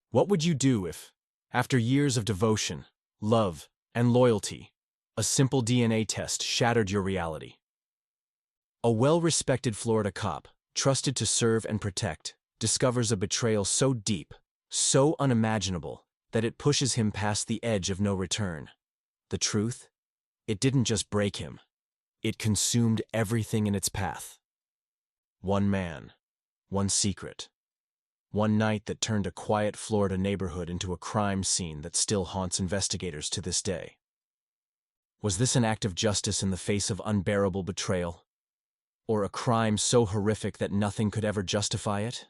What would you do if, after years of devotion, love, and loyalty, a simple DNA test shattered your reality? A well-respected Florida cop, trusted to serve and protect, discovers a betrayal so deep, so unimaginable, that it pushes him past the edge of no return. The truth? It didn't just break him. It consumed everything in its path. One man, one secret, one night that turned a quiet Florida neighborhood into a crime scene that still haunts investigators to this day. Was this an act of justice in the face of unbearable betrayal? Or a crime so horrific that nothing could ever justify it?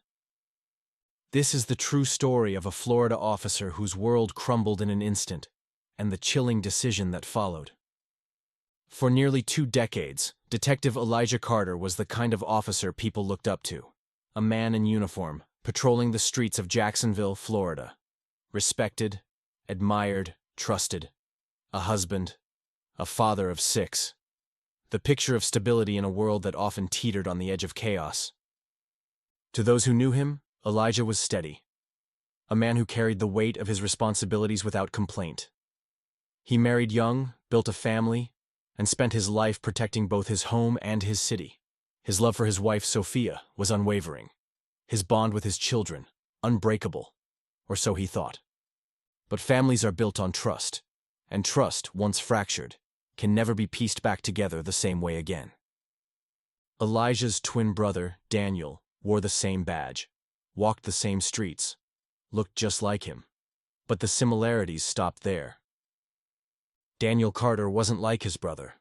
This is the true story of a Florida officer whose world crumbled in an instant, and the chilling decision that followed. For nearly 2 decades, Detective Elijah Carter was the kind of officer people looked up to, a man in uniform, patrolling the streets of Jacksonville, Florida. Respected, admired, trusted. A husband, a father of 6. The picture of stability in a world that often teetered on the edge of chaos. To those who knew him, Elijah was steady. A man who carried the weight of his responsibilities without complaint. He married young, built a family, and spent his life protecting both his home and his city. His love for his wife, Sophia, was unwavering. His bond with his children, unbreakable, or so he thought. But families are built on trust, and trust, once fractured, can never be pieced back together the same way again. Elijah's twin brother, Daniel, wore the same badge, walked the same streets, looked just like him. But the similarities stopped there. Daniel Carter wasn't like his brother.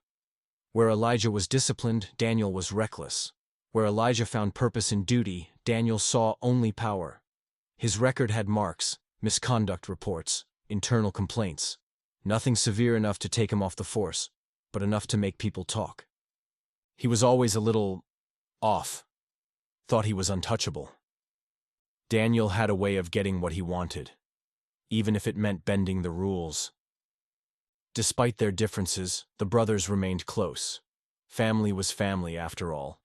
Where Elijah was disciplined, Daniel was reckless. Where Elijah found purpose in duty, Daniel saw only power. His record had marks, misconduct reports, internal complaints. Nothing severe enough to take him off the force, but enough to make people talk. He was always a little off. Thought he was untouchable. Daniel had a way of getting what he wanted, even if it meant bending the rules. Despite their differences, the brothers remained close. Family was family, after all.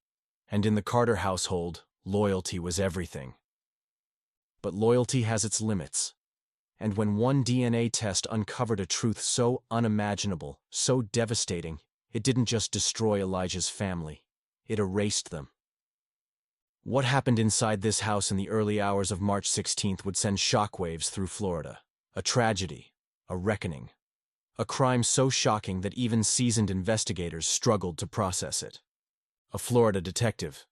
And in the Carter household, loyalty was everything. But loyalty has its limits. And when one DNA test uncovered a truth so unimaginable, so devastating, it didn't just destroy Elijah's family. It erased them. What happened inside this house in the early hours of March 16th would send shockwaves through Florida. A tragedy, a reckoning. A crime so shocking that even seasoned investigators struggled to process it. A Florida detective,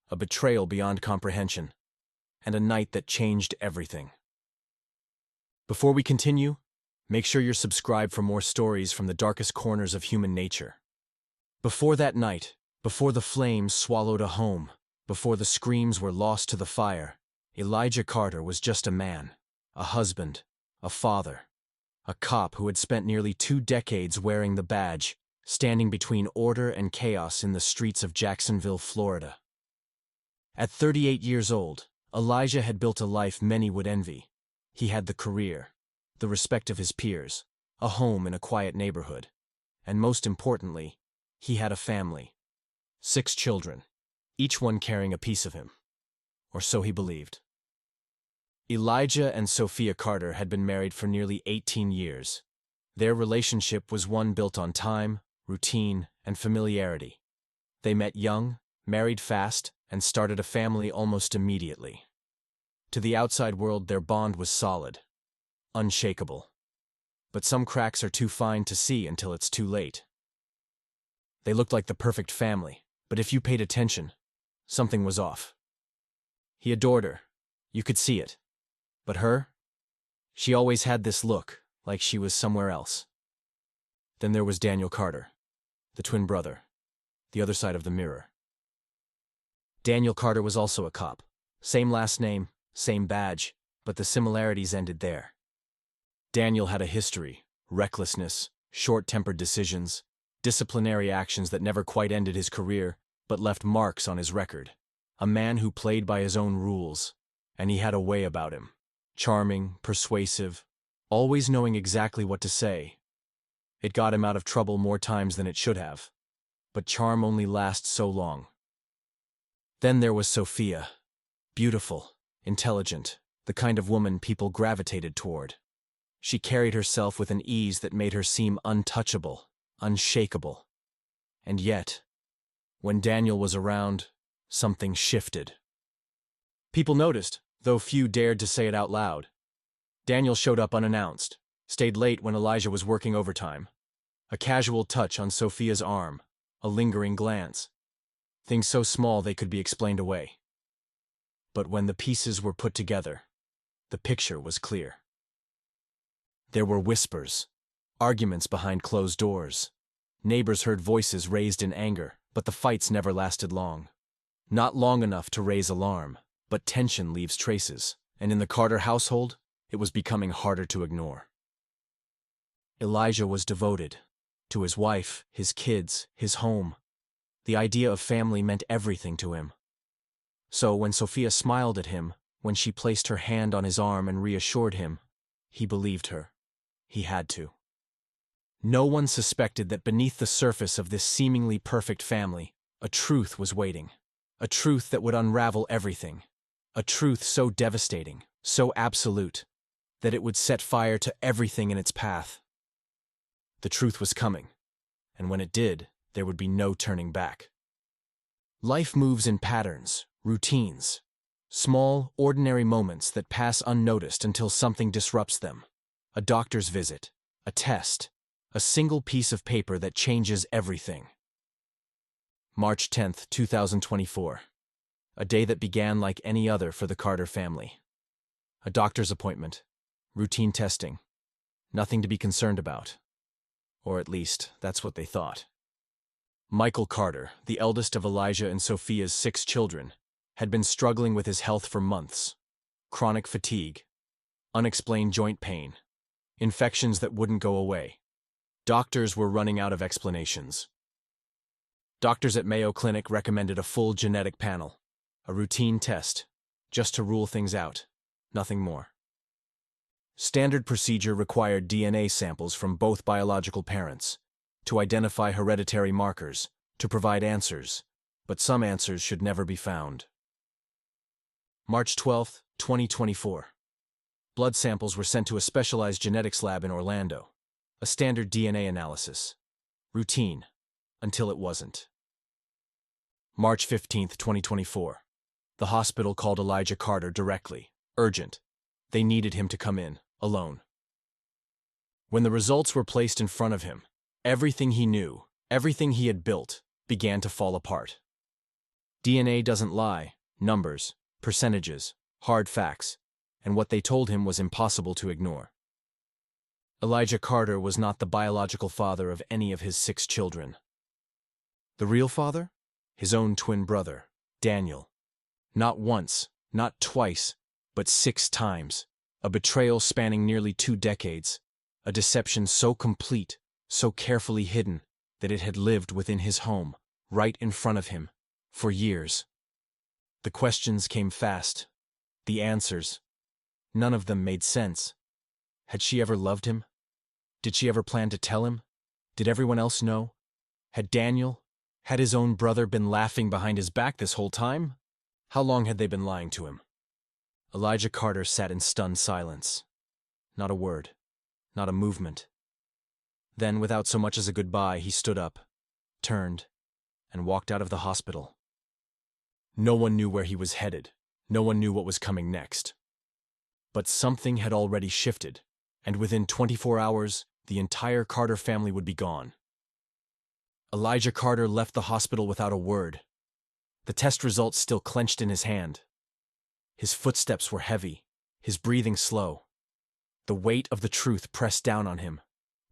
a betrayal beyond comprehension, and a night that changed everything. Before we continue, make sure you're subscribed for more stories from the darkest corners of human nature. Before that night, before the flames swallowed a home, before the screams were lost to the fire, Elijah Carter was just a man, a husband, a father. A cop who had spent nearly 2 decades wearing the badge, standing between order and chaos in the streets of Jacksonville, Florida. At 38 years old, Elijah had built a life many would envy. He had the career, the respect of his peers, a home in a quiet neighborhood, and most importantly, he had a family. 6 children, each one carrying a piece of him. Or so he believed. Elijah and Sophia Carter had been married for nearly 18 years. Their relationship was one built on time, routine, and familiarity. They met young, married fast, and started a family almost immediately. To the outside world, their bond was solid, unshakable. But some cracks are too fine to see until it's too late. They looked like the perfect family, but if you paid attention, something was off. He adored her. You could see it. But her? She always had this look, like she was somewhere else. Then there was Daniel Carter, the twin brother, the other side of the mirror. Daniel Carter was also a cop. Same last name, same badge, but the similarities ended there. Daniel had a history, recklessness, short-tempered decisions, disciplinary actions that never quite ended his career, but left marks on his record. A man who played by his own rules, and he had a way about him. Charming, persuasive, always knowing exactly what to say. It got him out of trouble more times than it should have. But charm only lasts so long. Then there was Sophia. Beautiful, intelligent, the kind of woman people gravitated toward. She carried herself with an ease that made her seem untouchable, unshakable. And yet, when Daniel was around, something shifted. People noticed, though few dared to say it out loud. Daniel showed up unannounced, stayed late when Elijah was working overtime. A casual touch on Sophia's arm, a lingering glance. Things so small they could be explained away. But when the pieces were put together, the picture was clear. There were whispers, arguments behind closed doors. Neighbors heard voices raised in anger, but the fights never lasted long. Not long enough to raise alarm, but tension leaves traces, and in the Carter household, it was becoming harder to ignore. Elijah was devoted to his wife, his kids, his home. The idea of family meant everything to him. So when Sophia smiled at him, when she placed her hand on his arm and reassured him, he believed her. He had to. No one suspected that beneath the surface of this seemingly perfect family, a truth was waiting. A truth that would unravel everything. A truth so devastating, so absolute, that it would set fire to everything in its path. The truth was coming, and when it did, there would be no turning back. Life moves in patterns, routines, small, ordinary moments that pass unnoticed until something disrupts them. A doctor's visit, a test, a single piece of paper that changes everything. March 10th, 2024. A day that began like any other for the Carter family. A doctor's appointment, routine testing, nothing to be concerned about. Or at least, that's what they thought. Michael Carter, the eldest of Elijah and Sophia's 6 children, had been struggling with his health for months. Chronic fatigue, unexplained joint pain, infections that wouldn't go away. Doctors were running out of explanations. Doctors at Mayo Clinic recommended a full genetic panel, a routine test, just to rule things out, nothing more. Standard procedure required DNA samples from both biological parents, to identify hereditary markers, to provide answers, but some answers should never be found. March 12, 2024. Blood samples were sent to a specialized genetics lab in Orlando. A standard DNA analysis. Routine, until it wasn't. March 15, 2024. The hospital called Elijah Carter directly. Urgent. They needed him to come in, alone. When the results were placed in front of him, everything he knew, everything he had built, began to fall apart. DNA doesn't lie, numbers, percentages, hard facts, and what they told him was impossible to ignore. Elijah Carter was not the biological father of any of his 6 children. The real father? His own twin brother, Daniel. Not once, not twice, but 6 times. A betrayal spanning nearly 2 decades. A deception so complete, so carefully hidden, that it had lived within his home, right in front of him, for years. The questions came fast. The answers. None of them made sense. Had she ever loved him? Did she ever plan to tell him? Did everyone else know? Had Daniel, had his own brother been laughing behind his back this whole time? How long had they been lying to him? Elijah Carter sat in stunned silence. Not a word. Not a movement. Then, without so much as a goodbye, he stood up, turned, and walked out of the hospital. No one knew where he was headed. No one knew what was coming next. But something had already shifted, and within 24 hours, the entire Carter family would be gone. Elijah Carter left the hospital without a word. The test results still clenched in his hand. His footsteps were heavy, his breathing slow. The weight of the truth pressed down on him,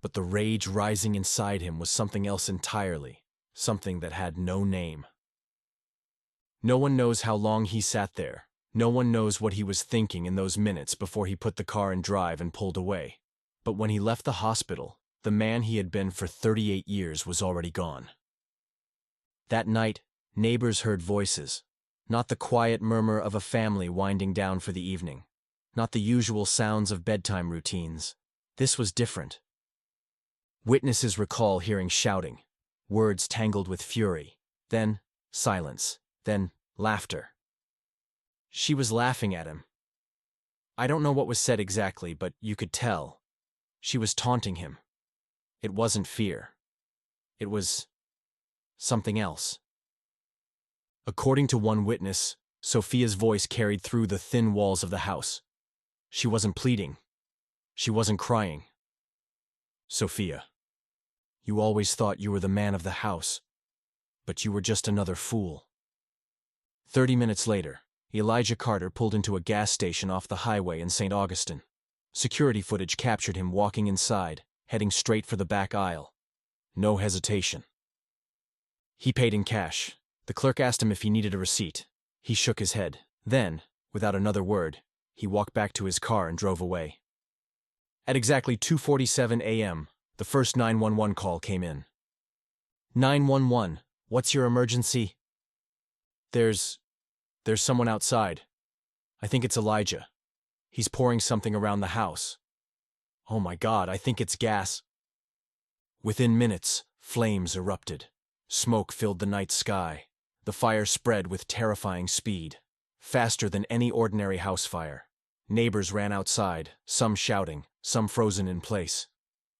but the rage rising inside him was something else entirely, something that had no name. No one knows how long he sat there. No one knows what he was thinking in those minutes before he put the car in drive and pulled away. But when he left the hospital, the man he had been for 38 years was already gone. That night, neighbors heard voices, not the quiet murmur of a family winding down for the evening, not the usual sounds of bedtime routines. This was different. Witnesses recall hearing shouting, words tangled with fury, then silence, then laughter. She was laughing at him. I don't know what was said exactly, but you could tell. She was taunting him. It wasn't fear. It was something else. According to one witness, Sophia's voice carried through the thin walls of the house. She wasn't pleading. She wasn't crying. Sophia, you always thought you were the man of the house, but you were just another fool. 30 minutes later, Elijah Carter pulled into a gas station off the highway in St. Augustine. Security footage captured him walking inside, heading straight for the back aisle. No hesitation. He paid in cash. The clerk asked him if he needed a receipt. He shook his head. Then, without another word, he walked back to his car and drove away. At exactly 2:47 a.m., the first 911 call came in. 911, what's your emergency? There's someone outside. I think it's Elijah. He's pouring something around the house. Oh my God, I think it's gas. Within minutes, flames erupted. Smoke filled the night sky. The fire spread with terrifying speed, faster than any ordinary house fire. Neighbors ran outside, some shouting, some frozen in place.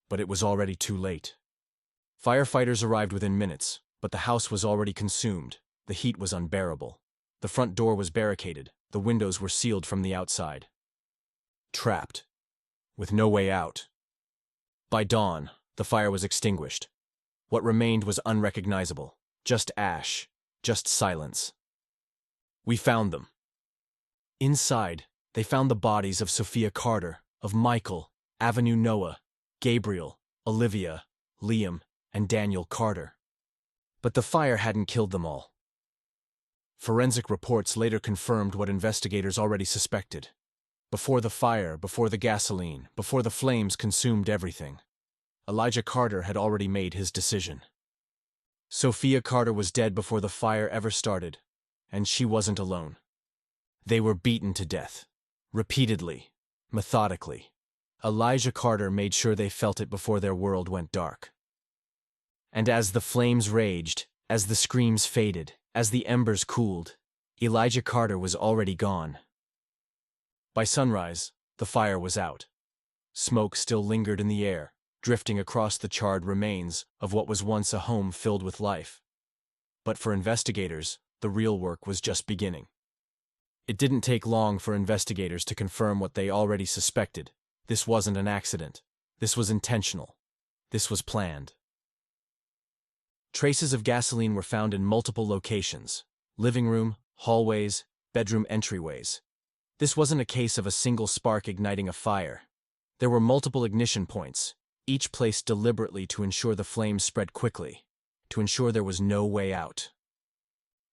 But it was already too late. Firefighters arrived within minutes, but the house was already consumed. The heat was unbearable. The front door was barricaded. The windows were sealed from the outside. Trapped, with no way out. By dawn, the fire was extinguished. What remained was unrecognizable. Just ash, just silence. We found them. Inside, they found the bodies of Sophia Carter, of Michael, Avenue Noah, Gabriel, Olivia, Liam, and Daniel Carter. But the fire hadn't killed them all. Forensic reports later confirmed what investigators already suspected. Before the fire, before the gasoline, before the flames consumed everything, Elijah Carter had already made his decision. Sophia Carter was dead before the fire ever started, and she wasn't alone. They were beaten to death, repeatedly, methodically. Elijah Carter made sure they felt it before their world went dark. And as the flames raged, as the screams faded, as the embers cooled, Elijah Carter was already gone. By sunrise, the fire was out. Smoke still lingered in the air, drifting across the charred remains of what was once a home filled with life. But for investigators, the real work was just beginning. It didn't take long for investigators to confirm what they already suspected. This wasn't an accident. This was intentional. This was planned. Traces of gasoline were found in multiple locations: living room, hallways, bedroom entryways. This wasn't a case of a single spark igniting a fire. There were multiple ignition points, each placed deliberately to ensure the flames spread quickly, to ensure there was no way out.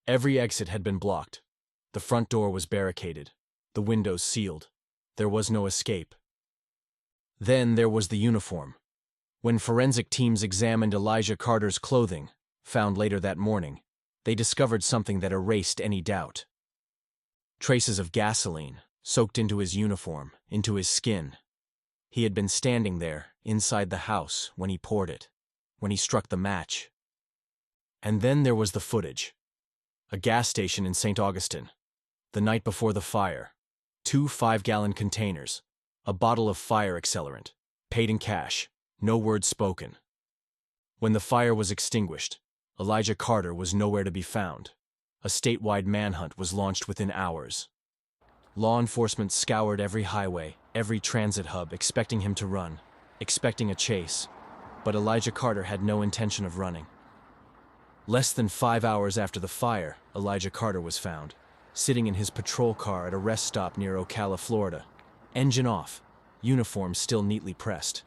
Every exit had been blocked. The front door was barricaded, the windows sealed. There was no escape. Then there was the uniform. When forensic teams examined Elijah Carter's clothing, found later that morning, they discovered something that erased any doubt. Traces of gasoline, soaked into his uniform, into his skin. He had been standing there, inside the house, when he poured it, when he struck the match. And then there was the footage. A gas station in St. Augustine. The night before the fire. 2 5-gallon containers. A bottle of fire accelerant. Paid in cash. No word spoken. When the fire was extinguished, Elijah Carter was nowhere to be found. A statewide manhunt was launched within hours. Law enforcement scoured every highway, every transit hub, expecting him to run, expecting a chase. But Elijah Carter had no intention of running. Less than 5 hours after the fire, Elijah Carter was found, sitting in his patrol car at a rest stop near Ocala, Florida. Engine off, uniform still neatly pressed.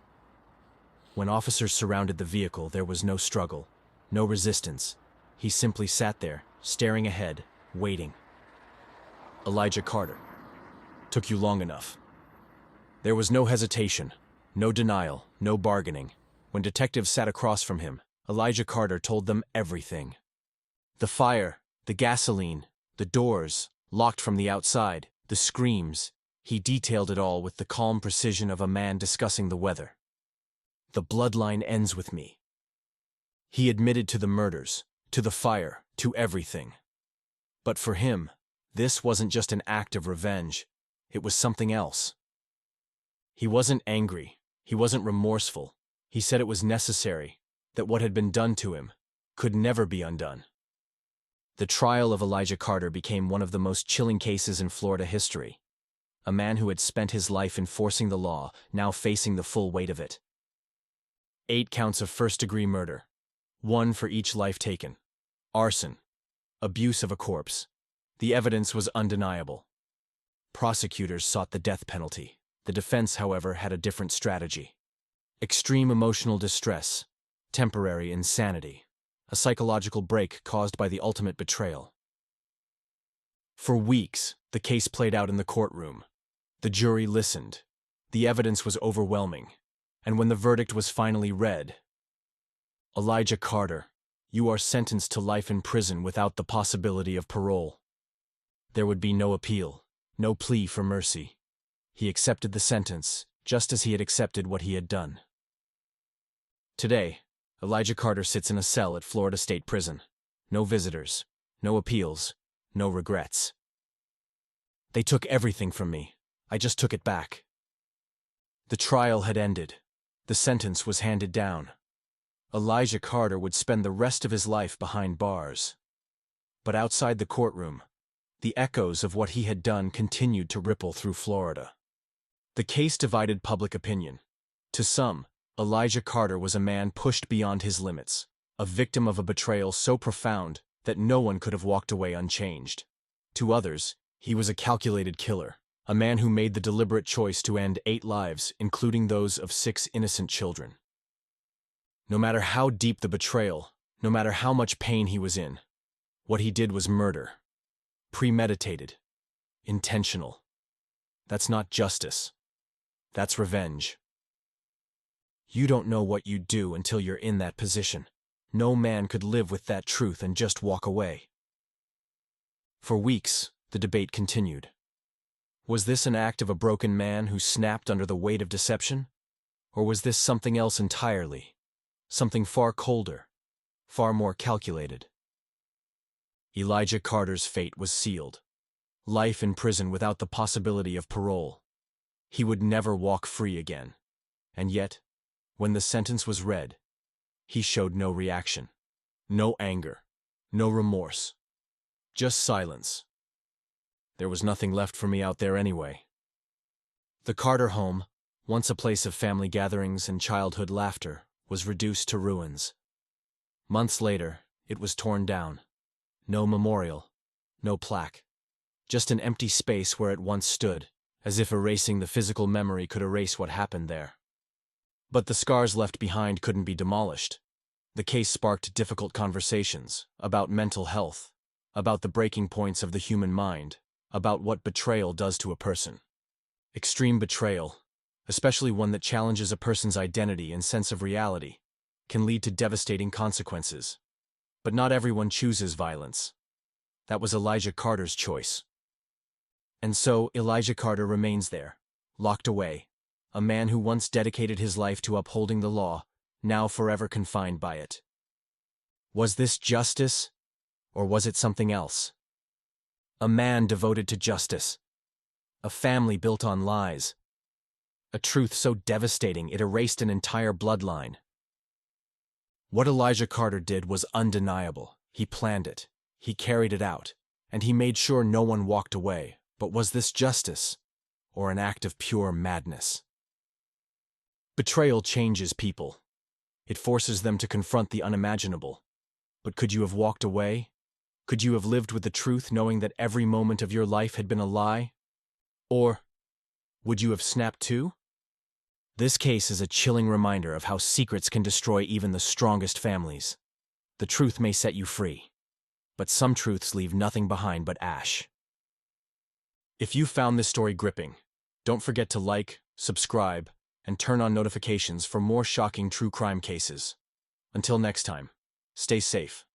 When officers surrounded the vehicle, there was no struggle, no resistance. He simply sat there, staring ahead, waiting. Elijah Carter. Took you long enough. There was no hesitation, no denial, no bargaining. When detectives sat across from him, Elijah Carter told them everything. The fire, the gasoline, the doors, locked from the outside, the screams. He detailed it all with the calm precision of a man discussing the weather. The bloodline ends with me. He admitted to the murders, to the fire, to everything. But for him, this wasn't just an act of revenge. it was something else. He wasn't angry. He wasn't remorseful. He said it was necessary, that what had been done to him could never be undone. The trial of Elijah Carter became one of the most chilling cases in Florida history. A man who had spent his life enforcing the law, now facing the full weight of it. 8 counts of first-degree murder, 1 for each life taken. Arson, abuse of a corpse. The evidence was undeniable. Prosecutors sought the death penalty. The defense, however, had a different strategy. Extreme emotional distress, temporary insanity, a psychological break caused by the ultimate betrayal. For weeks, the case played out in the courtroom. The jury listened. The evidence was overwhelming. And when the verdict was finally read, Elijah Carter, you are sentenced to life in prison without the possibility of parole. There would be no appeal, no plea for mercy. He accepted the sentence, just as he had accepted what he had done. Today, Elijah Carter sits in a cell at Florida State Prison. No visitors, no appeals, no regrets. They took everything from me. I just took it back. The trial had ended. The sentence was handed down. Elijah Carter would spend the rest of his life behind bars. But outside the courtroom, the echoes of what he had done continued to ripple through Florida. The case divided public opinion. To some, Elijah Carter was a man pushed beyond his limits, a victim of a betrayal so profound that no one could have walked away unchanged. To others, he was a calculated killer, a man who made the deliberate choice to end 8 lives, including those of 6 innocent children. No matter how deep the betrayal, no matter how much pain he was in, what he did was murder. Premeditated. Intentional. That's not justice. That's revenge. You don't know what you do until you're in that position. No man could live with that truth and just walk away. For weeks, the debate continued. Was this an act of a broken man who snapped under the weight of deception? Or was this something else entirely? Something far colder, far more calculated? Elijah Carter's fate was sealed. Life in prison without the possibility of parole. He would never walk free again. And yet, when the sentence was read, he showed no reaction, no anger, no remorse, just silence. There was nothing left for me out there anyway. The Carter home, once a place of family gatherings and childhood laughter, was reduced to ruins. Months later, it was torn down. No memorial, no plaque. Just an empty space where it once stood, as if erasing the physical memory could erase what happened there. But the scars left behind couldn't be demolished. The case sparked difficult conversations about mental health, about the breaking points of the human mind, about what betrayal does to a person. Extreme betrayal, especially one that challenges a person's identity and sense of reality, can lead to devastating consequences. But not everyone chooses violence. That was Elijah Carter's choice. And so Elijah Carter remains there, locked away, a man who once dedicated his life to upholding the law, now forever confined by it. Was this justice, or was it something else? A man devoted to justice. A family built on lies. A truth so devastating it erased an entire bloodline. What Elijah Carter did was undeniable. He planned it, he carried it out, and he made sure no one walked away. But was this justice, or an act of pure madness? Betrayal changes people. It forces them to confront the unimaginable. But could you have walked away? Could you have lived with the truth knowing that every moment of your life had been a lie? Or would you have snapped too? This case is a chilling reminder of how secrets can destroy even the strongest families. The truth may set you free, but some truths leave nothing behind but ash. If you found this story gripping, don't forget to like, subscribe, and turn on notifications for more shocking true crime cases. Until next time, stay safe.